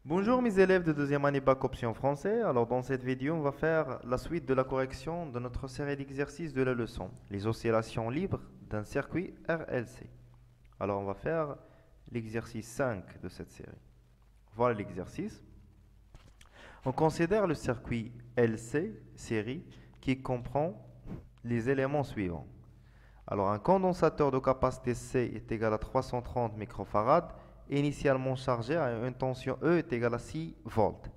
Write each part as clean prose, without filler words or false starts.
Bonjour mes élèves de deuxième année bac option français. Alors dans cette vidéo, on va faire la suite de la correction de notre série d'exercices de la leçon, les oscillations libres d'un circuit RLC. Alors on va faire l'exercice 5 de cette série. Voilà l'exercice. On considère le circuit LC série qui comprend les éléments suivants. Alors un condensateur de capacité C est égal à 330 microfarad, initialement chargé à une tension E est égale à 6 volts.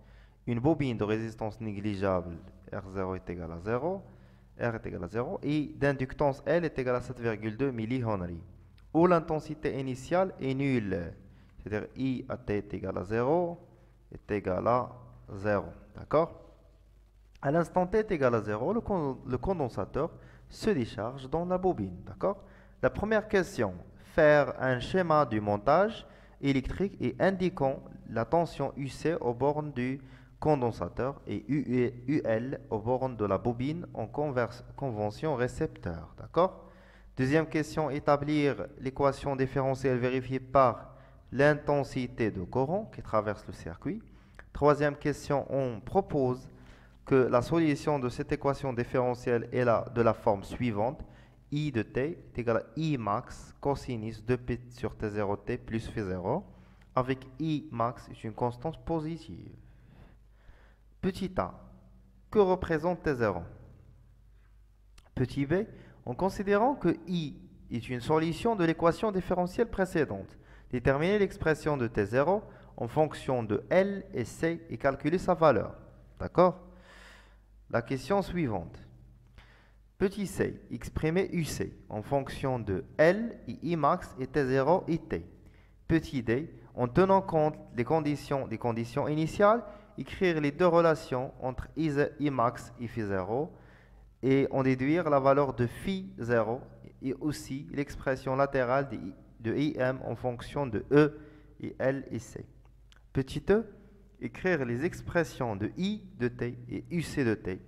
Une bobine de résistance négligeable R0 est égal à 0, R est égal à 0 et d'inductance L est égal à 7,2 millihenry. Où l'intensité initiale est nulle, c'est-à-dire I à T est égal à 0 est égal à 0. D'accord? À l'instant T est égal à 0, le condensateur se décharge dans la bobine. D'accord? La première question, faire un schéma du montage électrique et indiquant la tension UC aux bornes du condensateur et UL aux bornes de la bobine en convention récepteur. D'accord? Deuxième question, établir l'équation différentielle vérifiée par l'intensité de courant qui traverse le circuit. Troisième question, on propose que la solution de cette équation différentielle est de la forme suivante. I de t est égal à I max cosinus de P sur T0t plus Phi0, avec I max est une constante positive. Petit a, que représente T0? Petit b, en considérant que I est une solution de l'équation différentielle précédente, déterminer l'expression de T0 en fonction de L et C et calculer sa valeur. D'accord? La question suivante. Petit c, exprimer UC en fonction de L et I max et T0 et T. Petit d, en tenant compte des conditions initiales, écrire les deux relations entre I max et Phi0 et en déduire la valeur de Phi0 et aussi l'expression latérale de IM en fonction de E et L et C. Petit e, écrire les expressions de I de T et UC de T.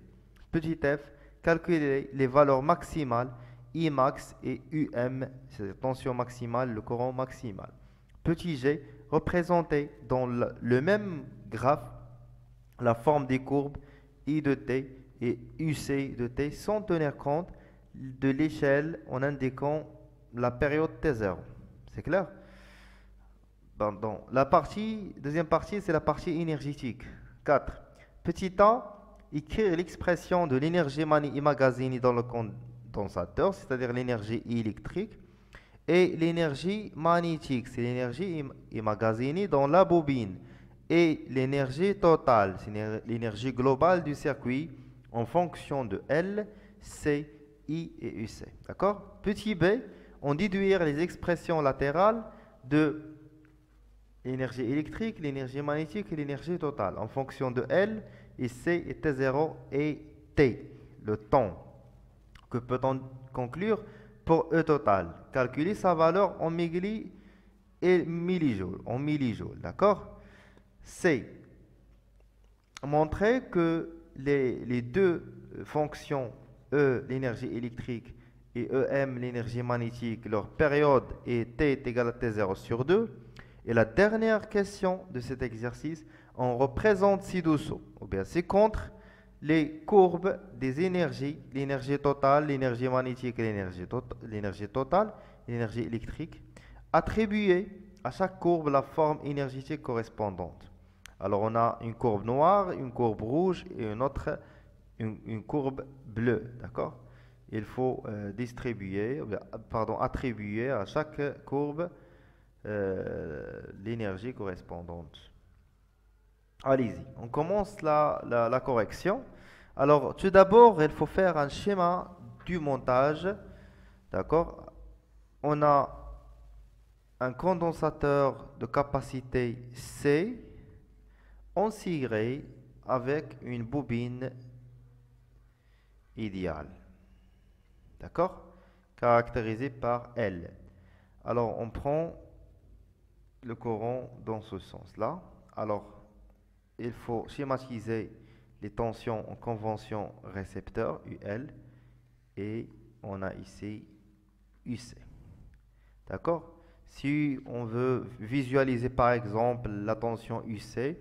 Petit f, calculer les valeurs maximales I max et UM, c'est la tension maximale, le courant maximal. Petit g, représenter dans le même graphe la forme des courbes I de t et UC de t sans tenir compte de l'échelle en indiquant la période T0. C'est clair? Dans la deuxième partie, c'est la partie énergétique. 4. Petit a, écrire l'expression de l'énergie emmagasinée dans le condensateur, c'est-à-dire l'énergie électrique, et l'énergie magnétique, c'est l'énergie emmagasinée dans la bobine, et l'énergie totale, c'est l'énergie globale du circuit en fonction de L, C, I et UC. D'accord? Petit b, on déduire les expressions latérales de l'énergie électrique, l'énergie magnétique et l'énergie totale en fonction de L et C et T0 et T, le temps. Que peut-on conclure pour E total? Calculer sa valeur en milli et millijoules, d'accord? C. Montrer que les deux fonctions E, l'énergie électrique, et EM, l'énergie magnétique, leur période est T est égal à T0 sur 2. Et la dernière question de cet exercice, on représente ci-dessous, ou bien c'est contre les courbes des énergies, l'énergie totale, l'énergie magnétique et l'énergie totale, l'énergie électrique, attribuer à chaque courbe la forme énergétique correspondante. Alors on a une courbe noire, une courbe rouge et une autre, une courbe bleue, d'accord? Il faut attribuer à chaque courbe l'énergie correspondante. Allez-y, on commence la correction. Alors, tout d'abord, il faut faire un schéma du montage. D'accord? On a un condensateur de capacité C en ciré avec une bobine idéale. D'accord? Caractérisée par L. Alors, on prend le courant dans ce sens-là. Alors, il faut schématiser les tensions en convention récepteur, UL, et on a ici UC. D'accord? Si on veut visualiser par exemple la tension UC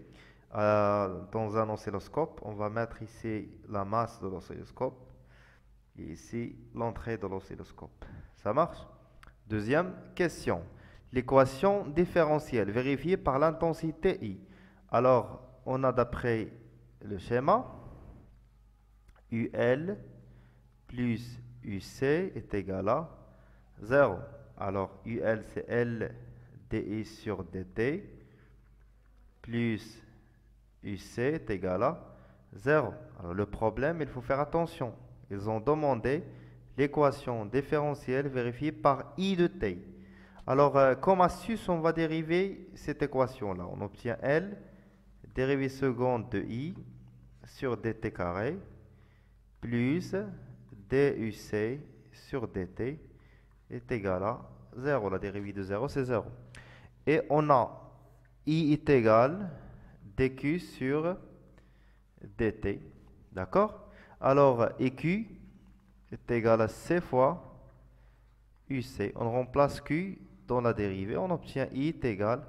dans un oscilloscope, on va mettre ici la masse de l'oscilloscope et ici l'entrée de l'oscilloscope. Ça marche? Deuxième question. L'équation différentielle vérifiée par l'intensité I. Alors, on a d'après le schéma, UL plus UC est égal à 0. Alors, UL, c'est L dI sur dt, plus UC est égal à 0. Alors, le problème, il faut faire attention. Ils ont demandé l'équation différentielle vérifiée par I de t. Alors, comme astuce, on va dériver cette équation-là. On obtient L, dérivée seconde de I sur dt carré, plus DUC sur dt est égal à 0. La dérivée de 0, c'est 0. Et on a I est égal dq sur dt. D'accord? Alors, EQ est égal à C fois UC. On remplace Q dans la dérivée. On obtient I est égal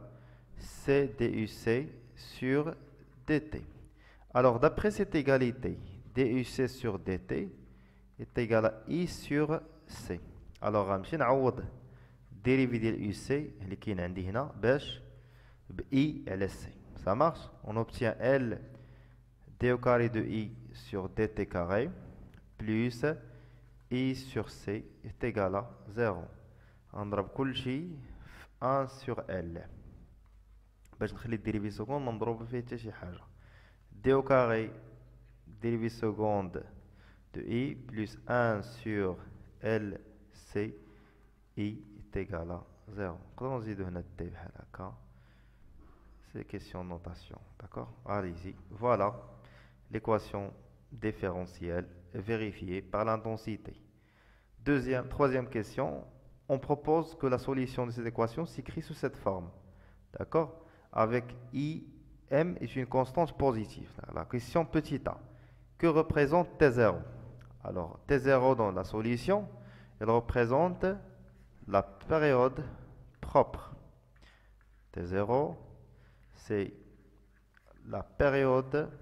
C DUC sur dt. Alors, d'après cette égalité, DUC sur dt est égal à I sur C. Alors, غنمشي نعوض dérivée ديال UC اللي كاين عندي هنا باش ب I على C. Ça marche? On obtient L d au carré de I sur dt carré plus I sur C est égal à 0. نضرب كل شيء في 1 sur L باش نخلي الديريفي سكوند ما نضرب فيه حتى شي حاجة. d au carré dérivée seconde de I plus 1 sur LC I est égal à 0. نقدروا نزيدو هنا d بحال هكا. C'est question de notation, d'accord? Allez-y. Voilà l'équation différentielle vérifiée par l'intensité. Troisième question, on propose que la solution de cette équation s'écrit sous cette forme, d'accord? Avec I, M est une constante positive. La question petit a. Que représente T0? Alors, T0 dans la solution, elle représente la période propre. T0, c'est la période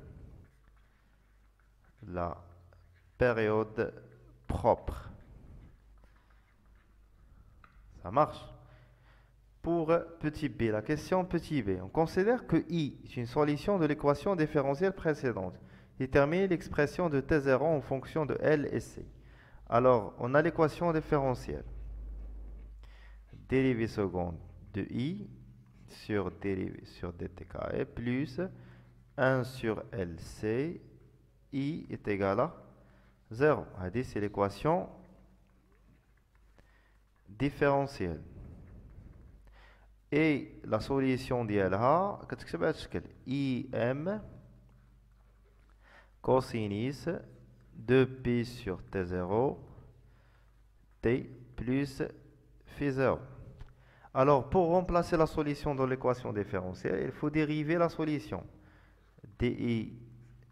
propre. Ça marche? Pour petit b, la question petit b, on considère que I est une solution de l'équation différentielle précédente. Déterminer l'expression de T0 en fonction de L et C. Alors, on a l'équation différentielle. Dérivée seconde de I sur dérivée sur dt carré plus 1 sur LC, I est égal à 0. C'est l'équation différentielle. Et la solution ديالها كتكتب بهذا الشكل IM cosinus de pi sur T0 T plus phi 0. Alors, pour remplacer la solution dans l'équation différentielle, il faut dériver la solution. dI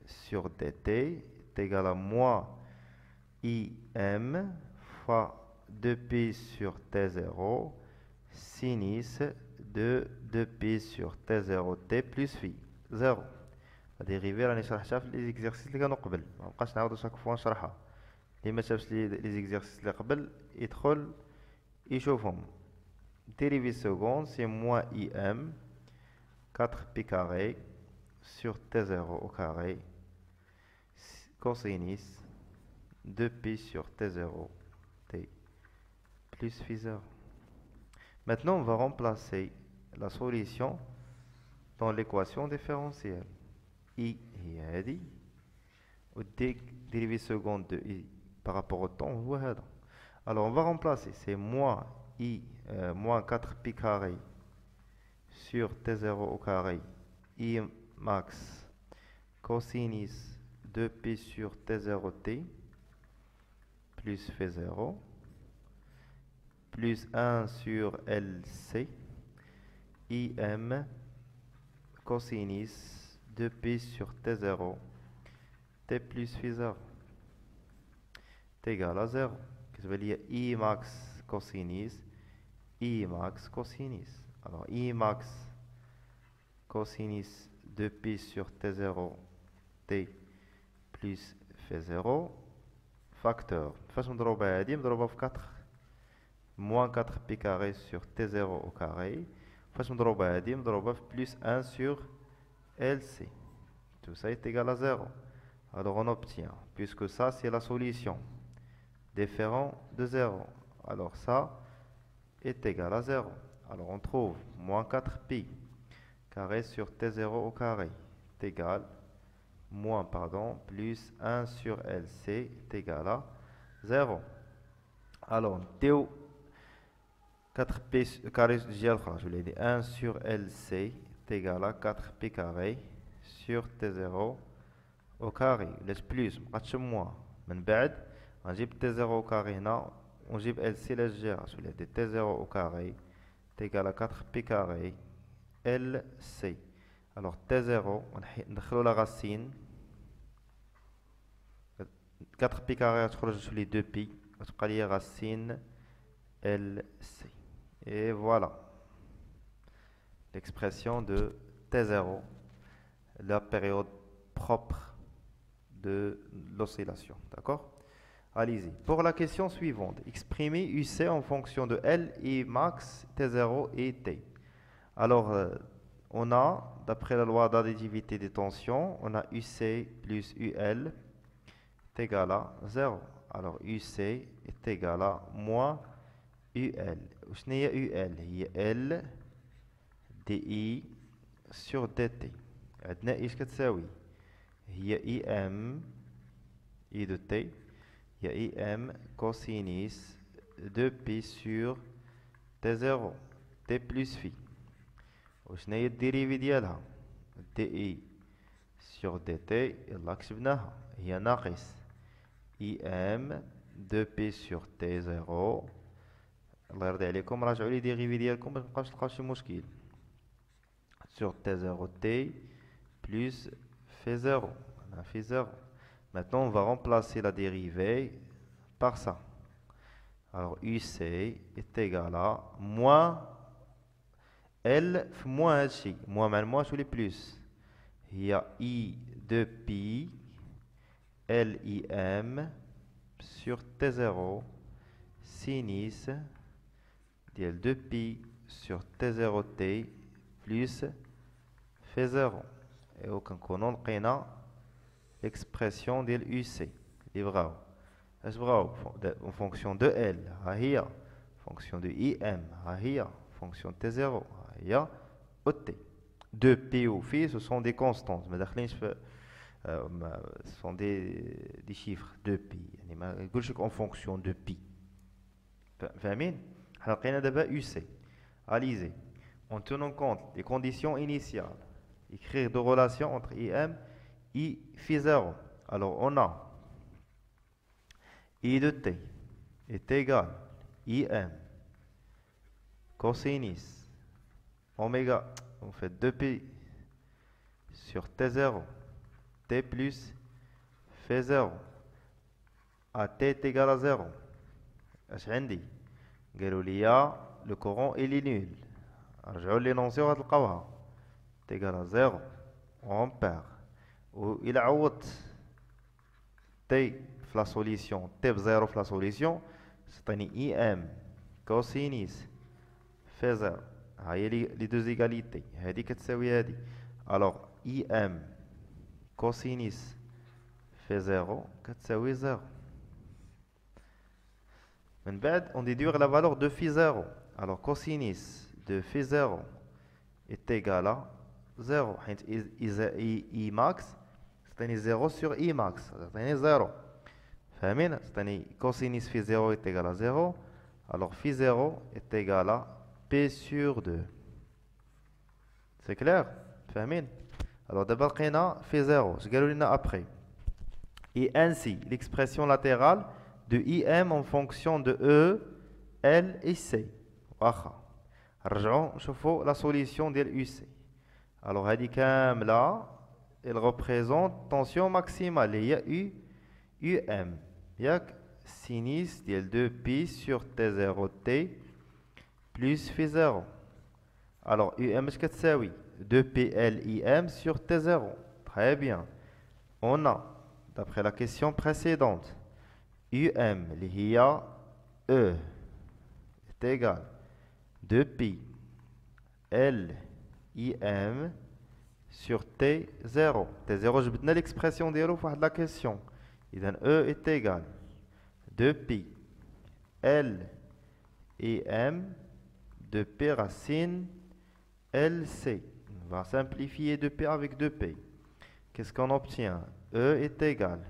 sur dt est égal à moins IM fois 2pi sur T0 sinus de 2pi sur T0t plus phi 0. الديريفي راني شرحتها في لي زيكزارسيس اللي كانوا قبل، ما بقاش نعاود شاك فوا نشرحها. اللي ما شافش لي زيكزارسيس اللي قبل يدخل يشوفهم. Dérivée seconde, c'est moins IM 4pi carré sur T0 au carré cosinus 2pi sur T0 T plus phi 0. Maintenant, on va remplacer la solution dans l'équation différentielle. I هي هذه dérivée seconde de I par rapport au temps هو هذا. Alors on va remplacer, c'est moins I moins 4pi carré sur T0 au carré I max cosinus 2pi sur T0t plus phi 0 plus 1 sur LC IM cosinus 2pi sur T0, T plus phi 0, est égal à 0. Qu'est-ce que veut dire I max cosinus, I max cosinus. Alors, I max cosinus 2pi sur T0, T plus phi 0, facteur. Façon de نضربها هذه مضروبة في 4 moins 4pi carré sur T0 au carré. Façon de نضربها هذه مضروبة في plus 1 sur LC. Tout ça est égal à 0. Alors on obtient, puisque ça c'est la solution, différent de 0. Alors ça est égal à 0. Alors on trouve moins 4pi carré sur T0 au carré est égal, moins pardon, plus 1 sur LC est égal à 0. Alors Théo 4pi carré, je l'ai dit, 1 sur LC est égal à 4pi carré sur T0 au carré. Laisse plus, moins. من بعد نجيب T0 au carré هنا ونجيب LC للجهة. Je l'ai dit, T0 au carré est égal à 4pi carré LC. Alors T0, ندخلو la racine. 4pi carré تخرج sur les 2pi. وتبقى لي racine LC. Et voilà l'expression de T0, la période propre de l'oscillation. D'accord? Allez-y. Pour la question suivante, exprimez UC en fonction de L, I max, T0 et T. Alors, on a, d'après la loi d'additivité des tensions, on a UC plus UL est égal à 0. Alors, UC est égal à moins UL. وشنو هي UL؟ هي L dI sur dt. عندنا ايش كتساوي؟ هي IM I de T هي IM cosinus 2pi sur T0 T plus phi. وشنو هي الديريفي ديالها؟ dI sur dt يلا كتبناها هي ناقص IM 2pi sur T0. الله يرضي عليكم راجعوا لي ديريفي ديالكم باش متبقاوش تلقاو شي مشكل. Sur T0t plus phi 0. On a phi 0. Maintenant, on va remplacer la dérivée par ça. Alors, UC est égal à moins L moins H. Moins sur les plus. Il y a I de pi LIM sur T0 sinus ديال 2pi sur T0t plus phi 0. Et وكنكونوا لقينا l'expression ديال UC اللي بغاو. اش بغاو؟ en fonction de L ها هي، fonction de IM ها هي، fonction de T0 ها هي و T. 2pi ou phi ce sont des constantes ما داخلينش في ce sont des chiffres 2pi يعني ما نقولش en fonction de pi. فاهمين؟ حنا لقينا دابا UC. Allez-y. En tenant compte des conditions initiales, écrire deux relations entre IM et phi 0. Alors on a I de T est égal IM cosinus oméga, on fait 2pi sur T0 T plus phi 0 à T est égal à 0. اش عندي؟ قالوا لي le courant il est nul. رجعوا لينونسي وغتلقاوها تيكال à 0 امبير. وإلا عوضت تي في لا سوليسيون تي بزيرو في لا سوليسيون تعطيني اي ام كوسينيس في 0. ها هي لي دو زيغاليتي هادي كتساوي هادي. الوغ اي ام كوسينيس في 0 كتساوي 0. من بعد on déduire la valeur de phi 0. Alors cosinus de phi 0 est égal à 0. I max c'est 0 sur I max c'est 0. فاهمين؟ c'est cosinus phi 0 est égal à 0. Alors phi 0 est égal à P sur 2. C'est clair? فاهمين؟ Alors d'abord لقينا phi 0. Je قالوا لنا après. Et ainsi l'expression latérale de IM en fonction de E, L et C. واخا رجعوا نشوفوا لا سوليسيون ديال UC. alors هذه كامله il représente tension maximale. Il y a UM. Il y a sinus de 2pi sur T0T plus phi0. Alors, UM, qu'est-ce que c'est? Oui, 2PLIM sur T0. Très bien. On a, d'après la question précédente, UM, l'IA E, est égal 2pi LIM sur T0. T0, je vais l'expression de la question. E est égal 2pi LIM de P racine LC. On va simplifier 2P avec 2P. Qu'est-ce qu'on obtient? E est égal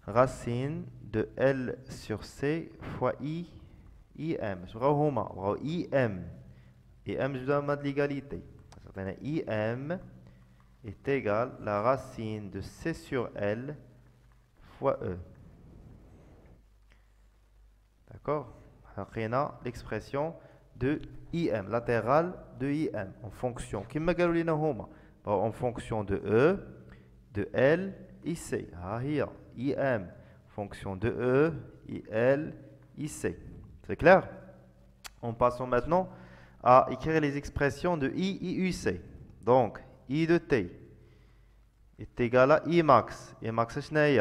racine de L sur C fois IM. Je vais IM. IM, je dois mettre l'égalité. IM est égal à la racine de C sur L fois E. D'accord? On a l'expression de IM, latérale de IM, en fonction. En fonction de E, de L et C. IM, fonction de E, IL, IC. C'est clair? On passe maintenant à écrire les expressions de I et UC. Donc, I de T est égal à I max. I max, c'est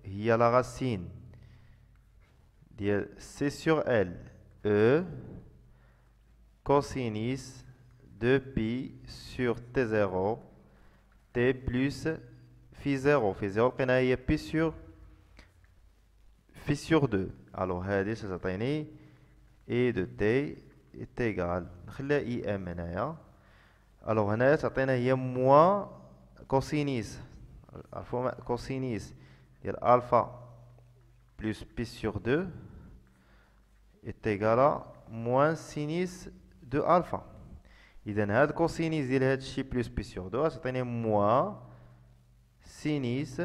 il y a la racine de C sur L, E, cosinus de pi sur T0, T plus phi0. Phi0, on a pi sur 2. Alors, ça s'appelle E de T est égal à IM. Alors, ça s'appelle moins cosinus. Cosinus de alpha plus pi sur 2 est égal à moins sinus de alpha. إذا هذا cosinus ديال هذا الشيء plus pi sur 2 تعطيني moins sinus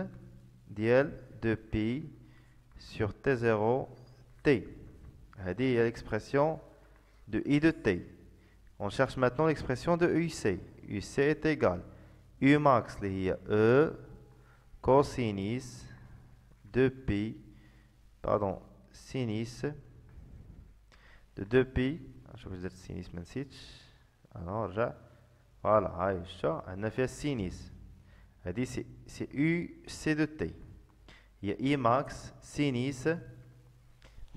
ديال 2pi sur T0 T. هذه هي l'expression de I de T. On cherche maintenant l'expression de UC. UC est égal U max اللي هي E cosinus 2pi sinus de 2pi. Je vais vous dire sinus من نسيتش. Alors, voilà, on a fait sinus. C'est UC de T. Il y a I max sinus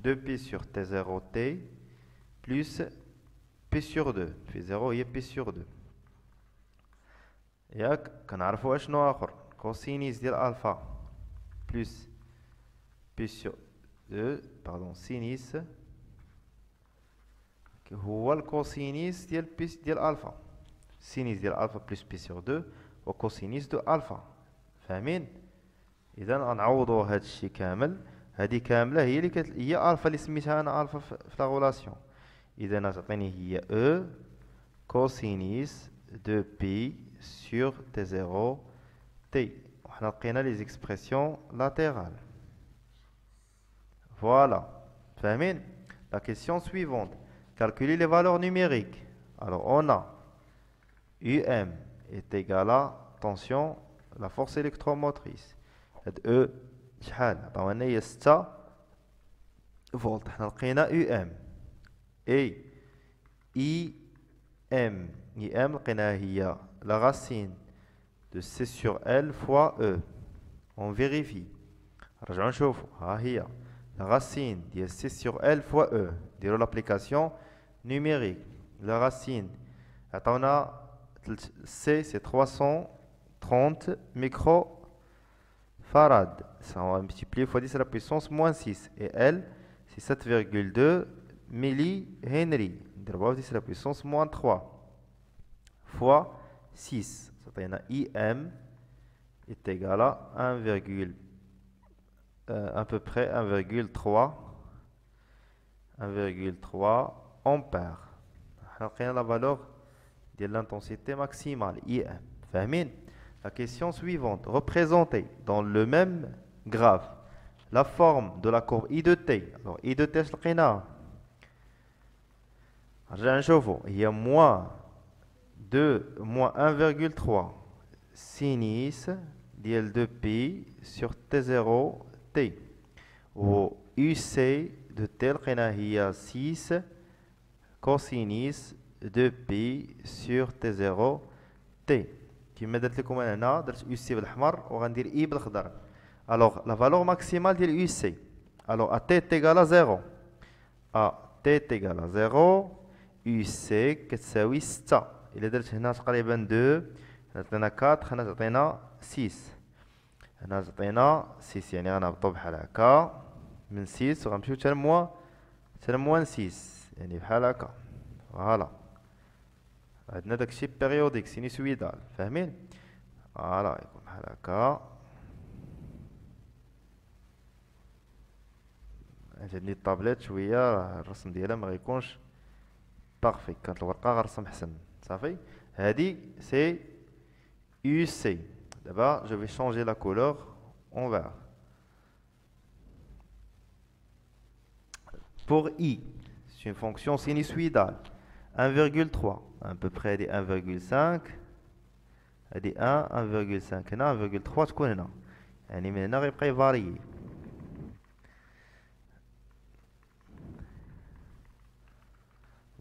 2pi sur T0T plus P sur 2. P 0 il y a P sur 2. ياك كنعرفوا اشنو اخر cosinus ديال alpha plus P sur 2 sinus هو الكوسينيس ديال الفا. سينيس ديال الفا بلس بي سور 2 وكوسينيس دو الفا. فاهمين؟ اذا غنعوضوا هذا الشيء كامل. هذه كامله هي هي الفا اللي سميتها انا الفا في لا غولاسيون. اذا تعطيني هي او كوسينيس دو بي سور تي 0 تي. وحنا لقينا لي زيكسبرسيون لاتérales. Voilà. فاهمين؟ La question suivante. Calculer les valeurs numériques. Alors, on a UM est égal à tension, la force électromotrice. E, شحال عطاونا هي 6 فولت. حنا لقينا UM. Et IM لقيناها هي la racine de C sur L fois E. On vérifie. نرجعو نشوفو. ها هي la racine de C sur L fois E. Dirons l'application numérique. La racine, C c'est 330 microfarads. Ça on va multiplier fois 10 à la puissance moins 6. Et L c'est 7,2 millihenry. 10 à la puissance moins 3 fois 6. Ça veut dire IM est égal à 1, à peu près 1,3 ampères. On a la valeur de l'intensité maximale, IM. La question suivante. Représentez dans le même graphe la forme de la courbe I de T. Alors, I de T, je il y a moins 1,3. sinus ديال 2π sur T0 T. و UC de T لقينا هي 6 cosinus 2π sur T0 T. كما درت لكم انا هنا درت UC بالأحمر وغندير I بالخضر. Alors la valeur maximale ديال UC. Alors à T est égal à 0. À T est égal à 0 UC كتساوي 6. إلا درت هنا تقريبا 2 هنا تعطينا 4 هنا تعطينا 6 هنا تعطينا 6 يعني غنهبطو بحال هكا من 6 وغنمشيو حتى لموان 6 يعني بحال هكا. فوالا عندنا داكشي بيريوديك سينوسويدال فاهمين. فوالا يكون بحال هكا. عجبني الطابليت شويه راه الرسم ديالها ما غيكونش بارفي. كانت الورقه غنرسم حسن صافي. هادي سي UC. D'abord, je vais changer la couleur en vert. Pour I, c'est une fonction sinusoïdale. 1,3, à peu près des 1,5, des 1, 1,5, 1,3 تكون هنا. يعني من هنا غيبقى يفاريي.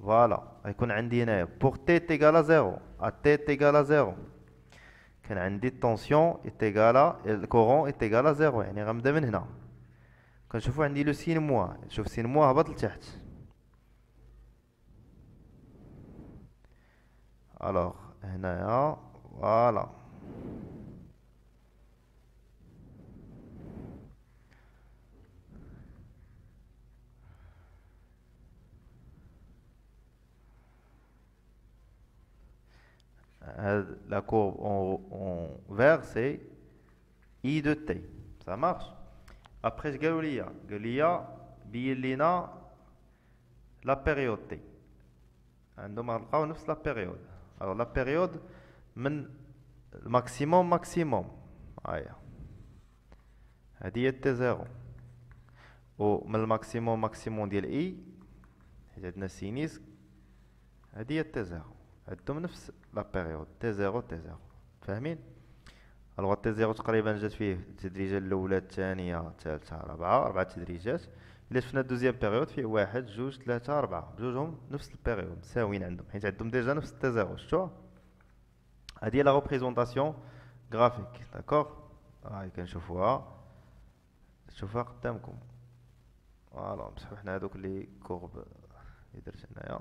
Voilà, غيكون عندي هنايا pour T est égal à 0, à T est égal à 0. كان عندي التونسيون est égal à الكورون est égal à 0 يعني غنبدا من هنا. كنشوفوا عندي لو سين موا شوف سين موا هبط لتحت. الوغ هنايا فوالا la courbe en vert c'est I de T. Ça marche. Après je قالوا لي بين لينا لا بيريود T. عندهم غنلقاو نفس لا بيريود. alors لا بيريود من الماكسيموم هاهي هادي هي تي زيرو ومن الماكسيموم ديال اي حيت عندنا سينيس هادي هي تي زيرو. عندهم نفس لا بيريود تي زيرو فاهمين. الوغ تي زيرو تقريبا جات فيه التدريجه الاولى الثانيه الثالثه اربعه تدريجات. الا شفنا الدوزيام بيريود فيه 1 2 3 4 بجوجهم نفس البيريود مساويين عندهم حيت عندهم ديجا نفس تي زيرو. شفتوها هادي هي لا ريبريزونطاسيون غرافيك داكوغ. هاي كنشوفوها قدامكم. فوالا نمسحو حنا هادوك لي كورب اللي درت هنايا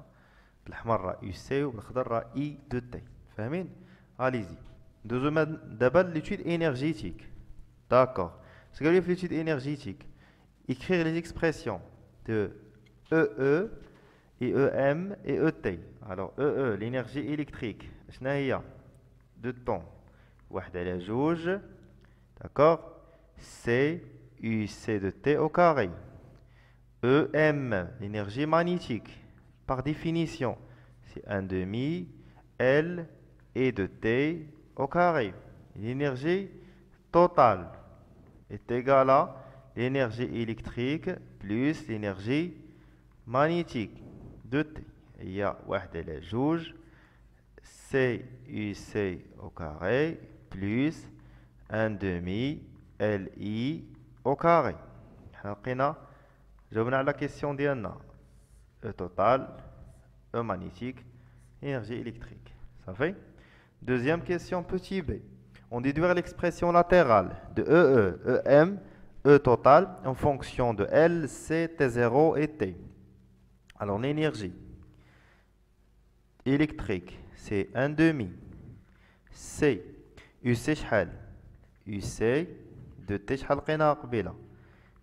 بالاحمر راه يو سي وبالخضر راه اي دو تي فاهمين. اليزي ندوزو دابا ليتود énergétique. D'accord. Ce que fait l'étude énergétique, écrire les expressions de EE et EM et ET. Alors EE, l'énergie électrique, شنو هي de temps 1/2. D'accord. C UC de T au carré. EM, l'énergie magnétique, par définition, c'est 1/2 L et de T au carré. L'énergie totale est égale à l'énergie électrique plus l'énergie magnétique de T. Il y a 1/2 C UC au carré plus 1/2 LI au carré. لقينا جاوبنا على la question ديالنا E total, E magnétique, énergie électrique. Ça fait. Deuxième question, petit b. On déduire l'expression latérale de EE, EM, E total en fonction de L, C, T0 et T. Alors l'énergie électrique, c'est 1/2 C, UC شحال UC de T شحال لقيناها قبيله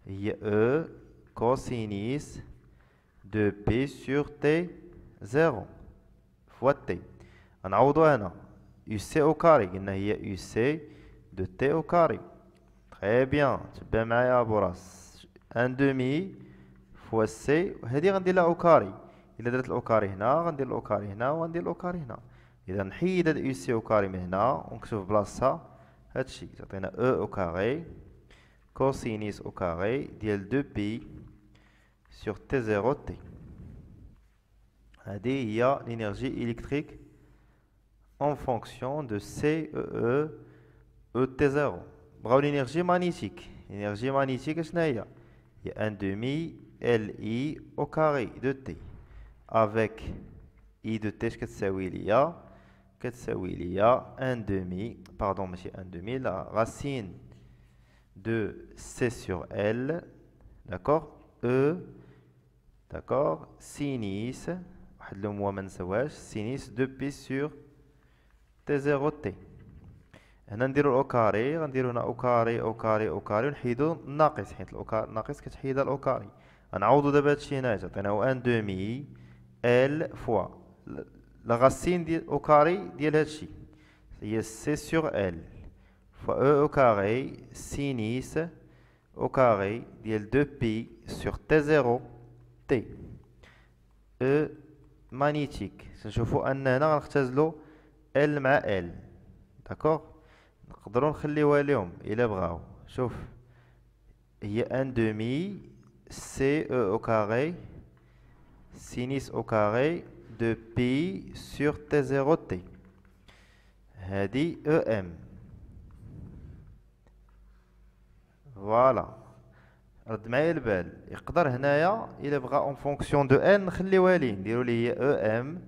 هي E cosinus de P sur T0 fois T. غنعوضو هنا UC au carré قلنا هي UC de T au carré. Très bien. تبع معايا ابو راس 1/2 fois C وهذه غندير لها au carré. الا درت الاو كاري هنا غندير الاو كاري هنا وغندير الاو كاري هنا. اذا نحيد هاد يو سي او كاري من هنا ونكتب في بلاصتها هادشي تعطينا او او كاري كوسينيس او كاري ديال 2 بي sur T0 T. هذه هي الانرجي الكتريك en fonction de CEE ET0. بغاو l'énergie magnétique. L'énergie magnétique شنو هي؟ هي 1 demi LI au carré de T. Avec I de T كتساوي ليا 1 demi, pardon ماشي 1 demi, la racine de C sur L, d'accord, E, d'accord, sinus, واحد لو موا ما نساوهاش, sinus 2pi sur T0 T. هنا نديرو الاو كاري، غنديرو هنا او كاري او كاري او كاري ونحيدو الناقص حيت الناقص كتحيدها الاو كاري. غنعوضو دابا هادشي هنايا، عطيناو ان دومي ال فوا لا غاسين ديال او كاري ديال هادشي هي سي سور ال فوا او كاري سينيس او كاري ديال 2 بي سور تي زيرو تي او مانيتيك. نشوفو ان هنا غنختزلو ال مع ال، داكوغ. نقدروا نخليوها لهم الا بغاو. شوف هي ان دومي سي او كاري سينيس او كاري دو بي سور تي زيرو تي، هادي او ام. فوالا رد معايا البال. يقدر هنايا الا بغا اون فونكسيون دو ان نخليوها ليه، نديرو ليه هي او ام،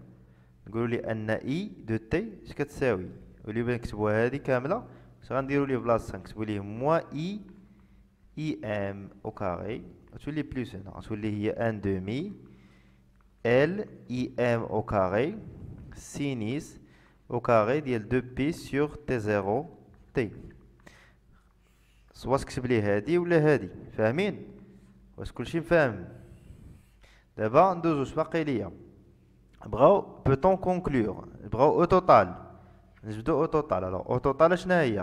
نقولوا لي ان اي دو تي اش كتساوي، ولي بغينا نكتبوها هادي كامله اش غنديرو ليه بلاصتها، نكتبو ليه موا اي ام او كاري، غتولي بلوس هنا غتولي هي ان دومي ال اي ام او كاري سينيس او كاري ديال 2 بي سور تي زيرو تي. سوا تكتب ليه هادي ولا هادي، فاهمين؟ واش كلشي مفاهم؟ دابا ندوزو اش باقي ليا. بغاو بوتون كونكلور، بغاو او توتال، نجبدو او توتال. الوغ او توتال شنو هي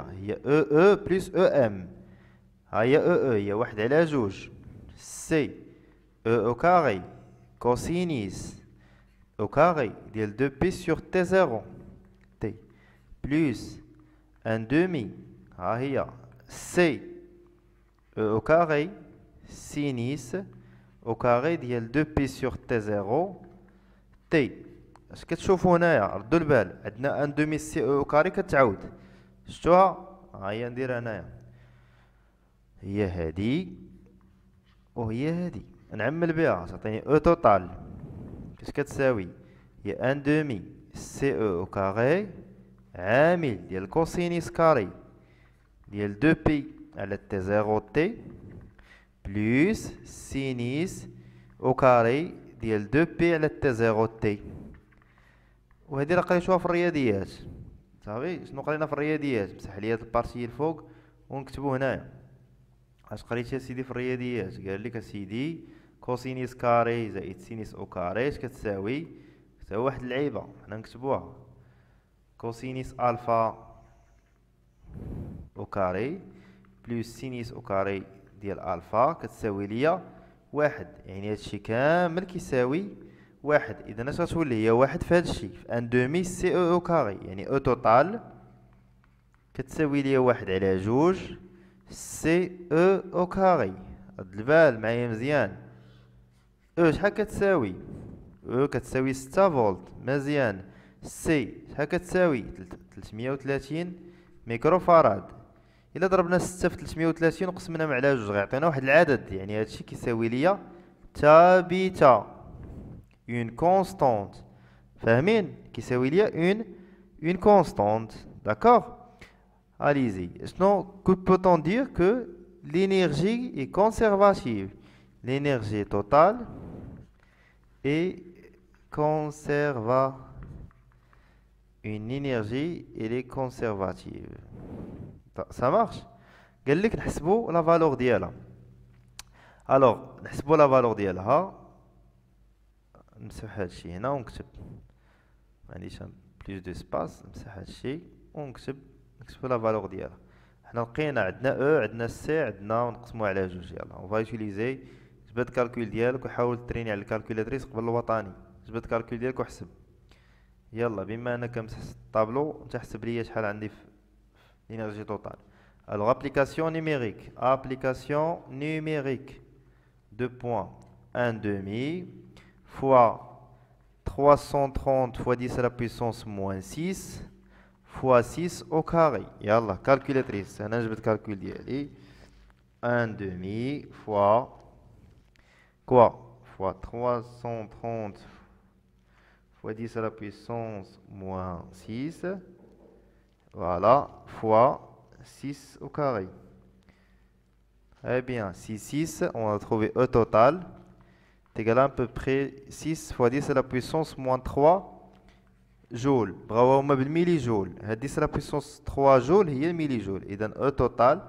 او بلس او ام. ها هي او هي واحد على جوج سي او كاري كوسينيس او كاري ديال 2 بي سور تي زيرو تي بلس ان دومي، ها هي سي او كاري سينيس او كاري ديال 2 بي سور تي زيرو تي. اش كتشوفوا هنايا؟ ردوا البال، عندنا ان دومي سي او كاري كتعاود، شفتوها؟ ها هي نديرها هنايا، هي هادي وهي هادي، نعمل بها تعطيني او توتال كاش كتساوي هي ان دومي سي او كاري عامل ديال كوسينيس كاري ديال 2 بي على تي زيرو تي بلس سينيس او كاري ديال 2 بي على تي زيرو تي. وهذه راه قريتوها في الرياضيات، صافي. شنو قرينا في الرياضيات؟ مسح لي هاد البارتي الفوق ونكتبو هنايا. اش قريت يا سيدي في الرياضيات؟ قال لك اسيدي كوسينيس كاري زائد سينيس او كاري اش كتساوي؟ كتساوي واحد اللعيبه، حنا نكتبوها كوسينيس الفا او كاري بلس سينيس او كاري ديال الفا كتساوي ليا واحد، يعني هادشي كامل كيساوي واحد. اذا اش غتولي؟ هي واحد في هادشي في ان دومي سي او كاري، يعني او توتال كتساوي ليا واحد على جوج سي او كاري. رد البال معايا مزيان، او شحال كتساوي؟ او كتساوي 6 فولت، مزيان. سي شحال كتساوي؟ 330 ميكرو فاراد. الا ضربنا 6 في 330 وقسمناهم على جوج غيعطينا واحد العدد، يعني هادشي كيساوي ليا ثابته اون كونستانت، فاهمين؟ كيساوي ليا اون كونستانت، داكوغ. Allez-y. Sinon, que peut-on dire que l'énergie est conservative? L'énergie totale est conservative. Une énergie, elle est conservative. Ça marche? قال لك نحسبوا la valeur ديالها. Alors, نحسبوا la valeur ديالها. نمسح هادشي هنا ونكتب. ما عنديش plus d'espace. نمسح هادشي ونكتب. نكتبو لا فالور ديالها. حنا لقينا عندنا او عندنا سي عندنا ونقسموها على جوج. يلا اون فا يوتيليزي. جبد الكالكول ديالك وحاول تريني على الكالكولاتريس قبل الوطني. جبد الكالكول ديالك وحسب. يلا بما انك مسح الطابلو انت حسب ليا شحال عندي في الانرجي توتال. الوغ ابليكاسيون نيميريك، ابليكاسيون نيميريك 2.1 demi fois 330 fois 10 à la puissance moins 6 fois 6 au carré. Yallah, calculatrice. أنا جبت calcul ديالي. 1 demi fois quoi? Fois 330 fois 10 à la puissance moins 6. Voilà, fois 6 au carré. Eh bien, si 6, on a trouvé E total, est égal à peu près 6 fois 10 à la puissance moins 3 joules. Bravo, on m'a millijoules. 10 à la puissance 3 joules, il y a millijoules. Et donc E total,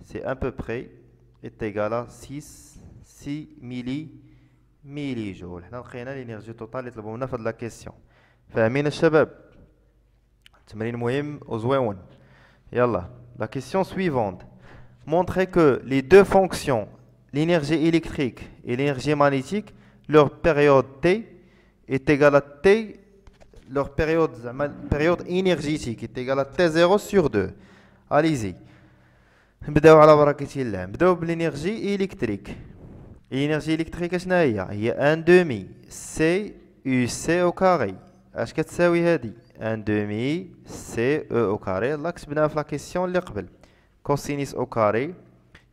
c'est à peu près, est égal à 6 millijoules. Nous avons l'énergie totale qui est dans la question. فاهمين الشباب؟ تمرين مهم وزوين. يلا. La question suivante. Montrer que les deux fonctions, l'énergie électrique et l'énergie magnétique, leur période T est égale à T, leur période énergétique est égale à T0 sur 2. Allez-y. نبداو على بركة الله. نبداو بالإنرجي إلكتريك. الإنرجي إلكتريك شنو هي 1 demi C U C au carré. اش كتساوي هادي 1 demi C E au carré. يلا كتبناها في لا كيسيون اللي قبل. كوسينيس او كاري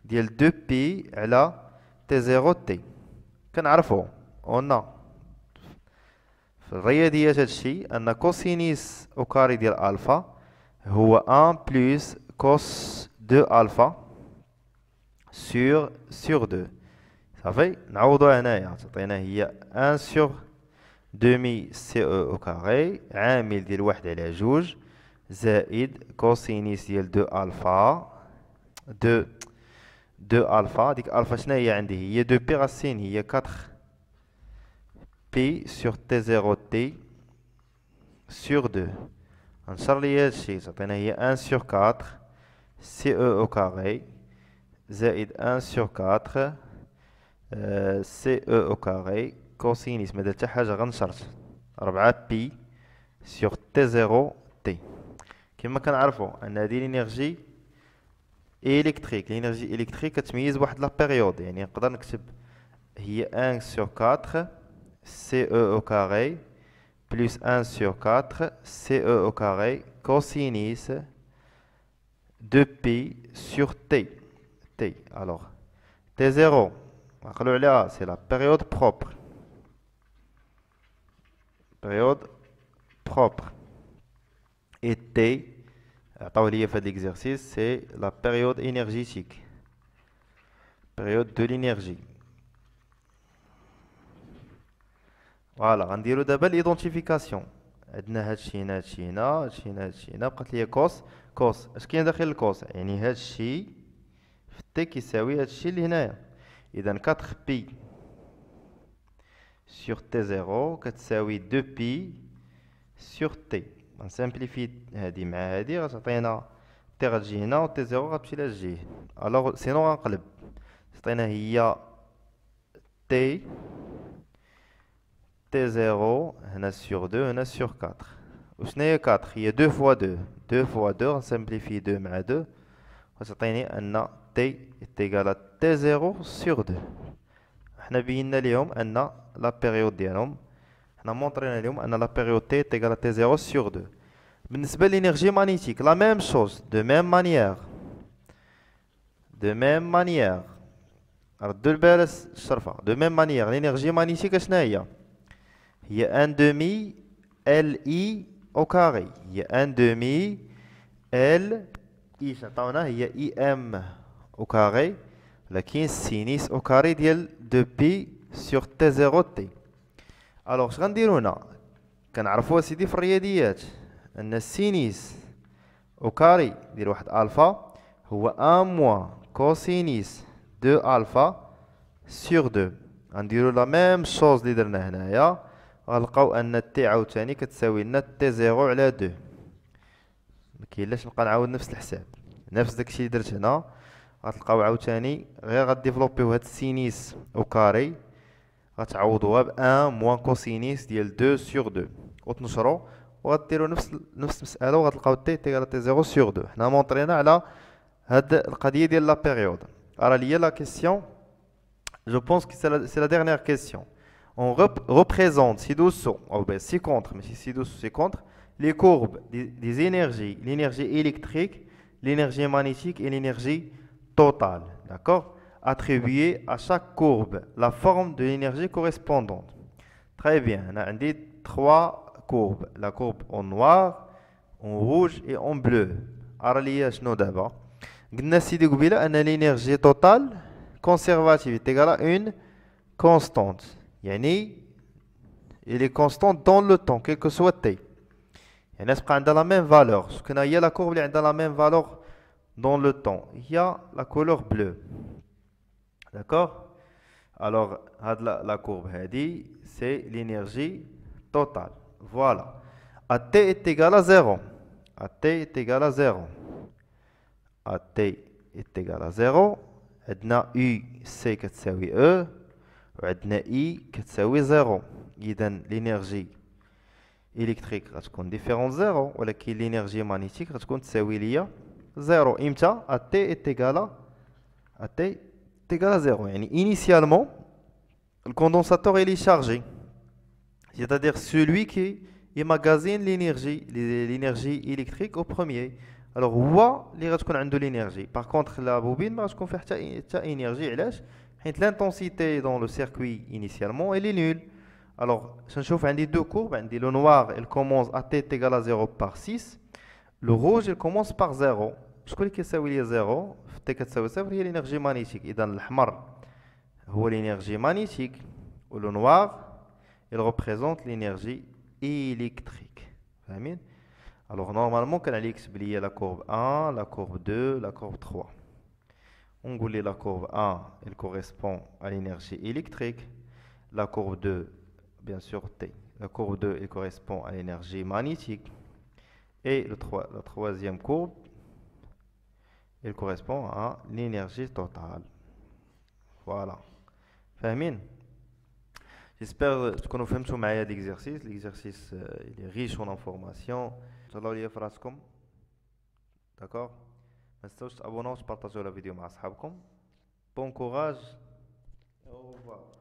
ديال 2 بي على تي 0 تي. كنعرفو قلنا في الرياضيات هادشي ان كوسينيس او كاري ديال الفا هو 1 بلس كوس 2 الفا سور 2. صافي نعوضو هنايا تعطينا هي 1 سور دومي سي او او كاري عامل ديال 1 على 2 زائد كوسينيس ديال 2 الفا 2 alpha. ديك الفا شنو هي عندي؟ هي 2 بي راسين هي 4 بي sur T0 T sur 2. نشر لي هادشي تعطينا هي 1 sur 4 سي او au carré زائد 1 sur 4 سي او au carré كوسينيس ما دار حتى حاجة غنشرت 4 بي sur T0 T. كما كنعرفوا ان هذه الانرجي électrique. L'énergie électrique كتميز واحد لا بيريود، يعني نقدر نكتب هي 1 sur 4 CE au carré plus 1 sur 4 CE au carré cosinus 2pi sur T. Alors T0 نقولوا عليها c'est la période propre. Et T fait l'exercice, c'est la période énergétique, période de l'énergie. Voilà, on dit d'abord l'identification. عندنا هادشي هنا هادشي هنا هادشي هنا هادشي هنا بقات لي كوس اش كاين داخل الكوس؟ يعني هادشي في تي كيساوي هادشي اللي هنايا. اذا 4 بي sur T0 كتساوي 2 بي sur T. غنسامبليفي هادي مع هادي غتعطينا تي غتجي هنا و تي زيرو غتمشي لهاد الوغ سينو غنقلب تعطينا هي تي زيرو هنا سور 2 هنا سور 4. وشنو هي 4؟ هي 2 فوا 2 فوا 2 غنسامبليفي 2 مع 2 غتعطيني ان تي ايكال تي زيرو سور 2. حنا بينا ليهم ان لا بيريود ديالهم حنا مونطرينا لهم ان لا بيريود تي ايكال تي 0 sur 2. بالنسبه للانرجي مانيتيك لا ميم شوز دو ميم مانيير ردوا البال الشرفه دو ميم مانيير. الانرجي مانيتيك شنو هي 1 demi LI au carré. هي 1 demi LI عطاونا هي IM au carré لكن سينيس au carré ديال 2 pi sur T0 T. الوغ اش غنديرو هنا؟ كنعرفو اسيدي في الرياضيات ان السينيس او كاري ديال واحد الفا هو 1 موان كوسينيس 2 الفا سور 2. غنديرو لا ميم شوز اللي درنا هنايا غنلقاو ان تي عاوتاني كتساوي لنا تي 0 على 2. مكاينلاش نبقى نعاود نفس الحساب نفس داكشي اللي درت هنا غتلقاو عاوتاني غير غديفلوبيو هاد السينيس او كاري غتعوضوها ب 1 موان كوسينيس ديال 2 سور 2 وتنشرو وغديروا نفس المساله وغتلقاو تي تيغال تي 0 sur 2. حنا مونطرينا على هاد القضيه ديال لا بيريود. راه ليا لا كيسيون جو بونس كو سي لا ديرنيير كيسيون. On représente ci-dessous, ou bien ci-contre, mais ci-dessous, ci-contre, les courbes des énergies, l'énergie électrique, l'énergie magnétique et l'énergie totale. D'accord? Attribuer à chaque courbe la forme de l'énergie correspondante. Très bien. On a dit trois courbes. La courbe en noir, en rouge et en bleu. Alors, شنو دابا قلنا سيدي قبيله ان l'énergie totale conservative est égale à une constante. يعني il est constante dans le temps, quel que soit t. يعني تبقى عندها la même valeur. Ce qu'on a la courbe اللي عندها la même valeur dans le temps. Il y a la couleur bleue. D'accord? Alors, la courbe c'est l'énergie totale. Voilà. À t est égal à 0. À t est égal à 0. À t est égal à 0. عندنا U C كتساوي E وعندنا I كتساوي 0. إذا l'énergie électrique غتكون différente 0 ولكن l'énergie magnétique غتكون تساوي ليا 0. إمتى؟ à t est égal à 0. يعني initialement le condensateur il est chargé. C'est-à-dire celui qui emmagasine l'énergie électrique au premier. Alors, هو اللي غتكون عنده l'énergie. Par contre, la bobine ما غتكون فيها حتى énergie. علاش؟ حيت l'intensité dans le circuit initialement elle est nulle. Alors, شنشوف عندي deux courbes. عندي le noir, il commence à t est égal à 0 par 6. Le rouge, il commence par 0. شكون اللي كيساوي لي 0 في t كتساوي 0 هي l'énergie magnétique. إذا الأحمر هو l'énergie magnétique. Ou le noir, il représente l'énergie électrique. Alors normalement, quand on a la courbe 1, la courbe 2, la courbe 3. On voulait la courbe 1, elle correspond à l'énergie électrique. La courbe 2, bien sûr T. La courbe 2, elle correspond à l'énergie magnétique. Et la troisième courbe, elle correspond à l'énergie totale. Voilà. فاهمين؟ J'espère que vous avez compris l'exercice. L'exercice il est riche en informations. Inch'Allah, il y a فراسكم. D'accord? ما تنسوش تابوناو وتبارطاجيو la vidéo مع أصحابكم. Bon courage. Au revoir.